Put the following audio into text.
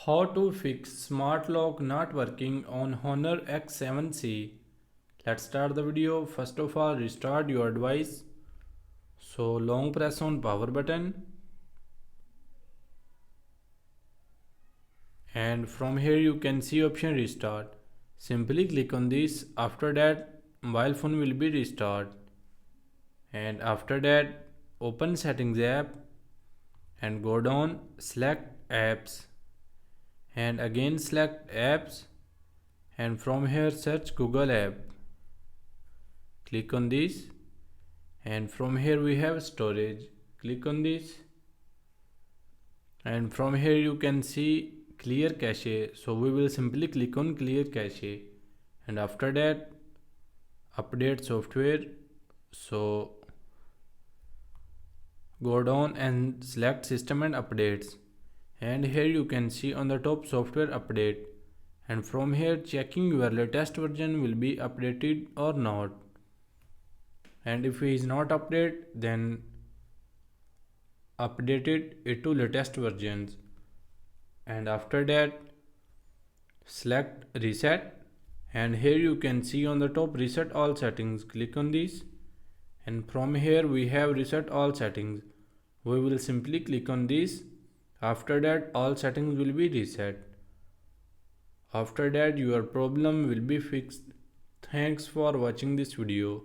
How to fix smart lock not working on Honor X7c. Let's start the video. First of all, restart your device. So long press on power button. And from here you can see option restart. Simply click on this. After that, mobile phone will be restart. And after that, open settings app and go down, select apps. And again select apps, and from here search Google app. Click on this, and from here we have storage. Click on this, and from here you can see clear cache. So we will simply click on clear cache, and after that update software. So go down and select system and updates, and here you can see on the top software update, and from here checking your latest version will be updated or not, and if it is not updated then updated it to latest versions. And after that select reset, and here you can see on the top reset all settings. Click on this, and from here we have reset all settings. We will simply click on this. After that all settings will be reset. After that your problem will be fixed. Thanks for watching this video.